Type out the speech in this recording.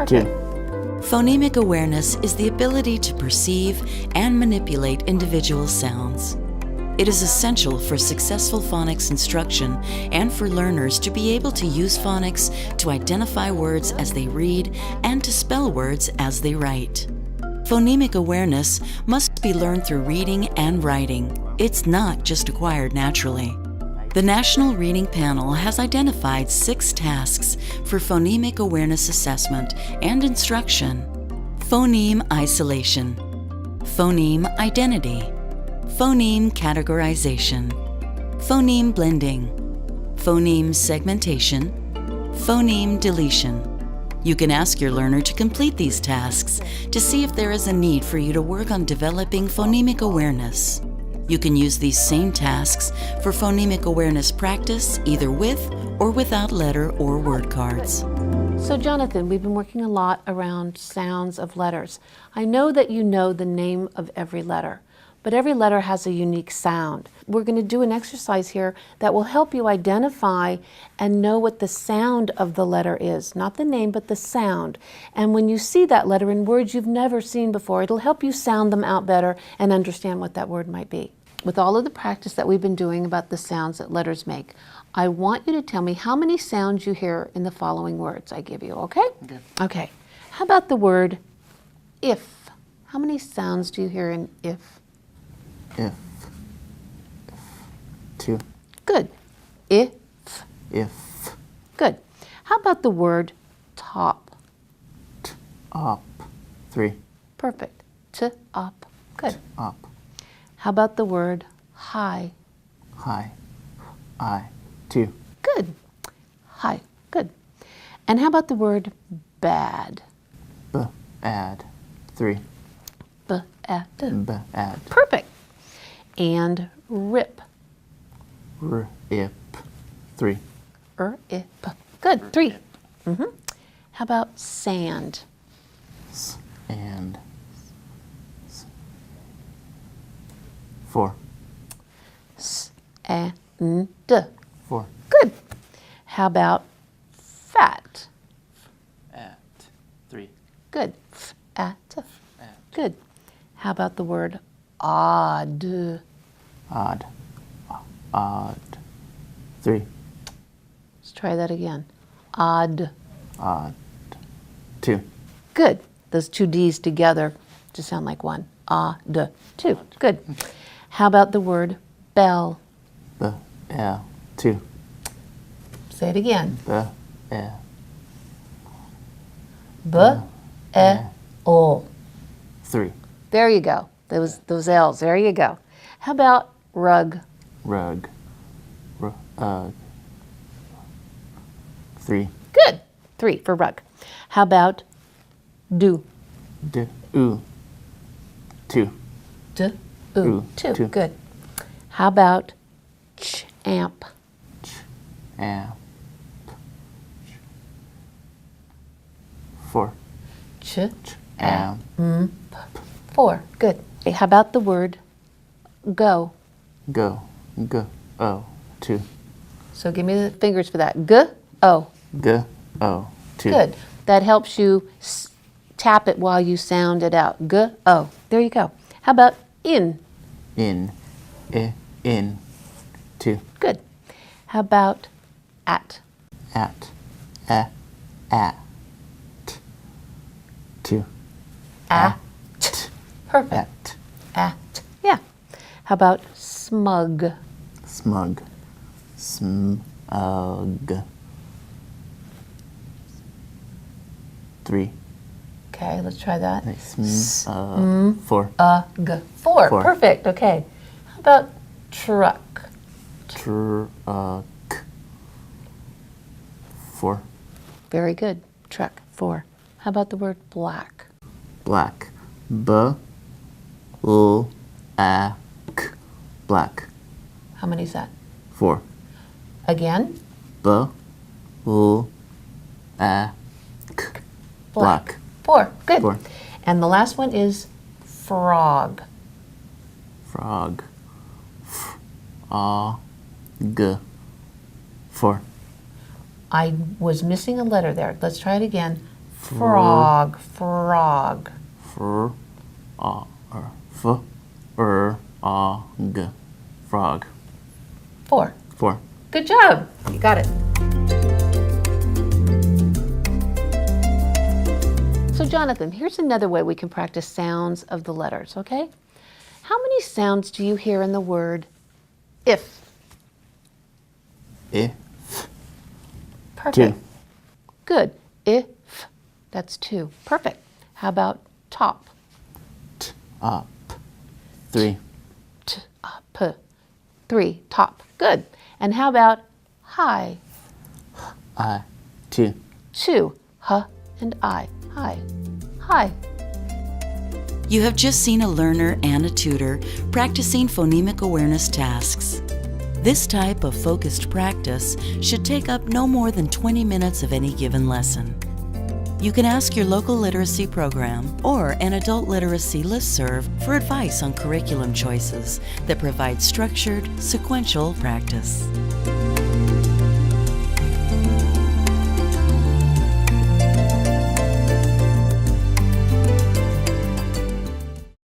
Perfect. 2. Phonemic awareness is the ability to perceive and manipulate individual sounds. It is essential for successful phonics instruction and for learners to be able to use phonics to identify words as they read and to spell words as they write. Phonemic awareness must be learned through reading and writing. It's not just acquired naturally. The National Reading Panel has identified 6 tasks for phonemic awareness assessment and instruction: phoneme isolation, phoneme identity, phoneme categorization, phoneme blending, phoneme segmentation, phoneme deletion. You can ask your learner to complete these tasks to see if there is a need for you to work on developing phonemic awareness. You can use these same tasks for phonemic awareness practice either with or without letter or word cards. So Jonathan, we've been working a lot around sounds of letters. I know that you know the name of every letter, but every letter has a unique sound. We're going to do an exercise here that will help you identify and know what the sound of the letter is. Not the name, but the sound. And when you see that letter in words you've never seen before, it'll help you sound them out better and understand what that word might be. With all of the practice that we've been doing about the sounds that letters make, I want you to tell me how many sounds you hear in the following words I give you, okay? Okay. Okay. How about the word if? How many sounds do you hear in if? If. 2. Good. If. If. Good. How about the word top? Up. 3. Perfect. Up. Good. Up. How about the word high? High. I. 2. Good. High. Good. And how about the word bad? Add. 3. Bad. Add. Perfect. And rip. Rip. 3. Ip. Good. 3. How about sand? And 4. And 4. good. How about fat? At. 3. Good. At. Good. How about the word odd? Odd. Odd. 3. Let's try that again. Odd. Odd. 2. Good. Those 2 D's together to sound like one. Odd. 2. Good. How about the word bell? L. 2. Say it again. L. B-E-L. 3. There you go. Those L's. There you go. How about rug? Rug. 3. Good. 3 for rug. How about do? Ooh. 2. D. Ooh. Ooh. 2. 2. Good. How about champ? Amp. 4. Amp. Amp. 4. Good. Okay, how about the word go? Go. Oh. 2. So give me the fingers for that. G-O. Oh. 2. Good. That helps you tap it while you sound it out. G-O. There you go. How about in? In. In. 2. Good. How about at? At. At. 2. At. Perfect. At. Yeah. How about smug? Smug. Smug. 3. Okay, let's try that. 4. 4. 4. Perfect. Okay. How about truck? Truck. 4. Very good. Truck. 4. How about the word black? Black. Black. How many is that? 4. Again? Black. 4. Good. 4. And the last one is frog. Frog. Frog. 4. I was missing a letter there. Let's try it again. Frog, frog. Fr, f, g. Frog. 4. 4. Good job. You got it. So Jonathan, here's another way we can practice sounds of the letters, okay? How many sounds do you hear in the word if? If. Perfect. 2. Good. If. That's 2. Perfect. How about top? T, up. 3. T, up. 3. Top. Good. And how about high? I. 2. 2. H and I. High. High. You have just seen a learner and a tutor practicing phonemic awareness tasks. This type of focused practice should take up no more than 20 minutes of any given lesson. You can ask your local literacy program or an adult literacy listserv for advice on curriculum choices that provide structured, sequential practice.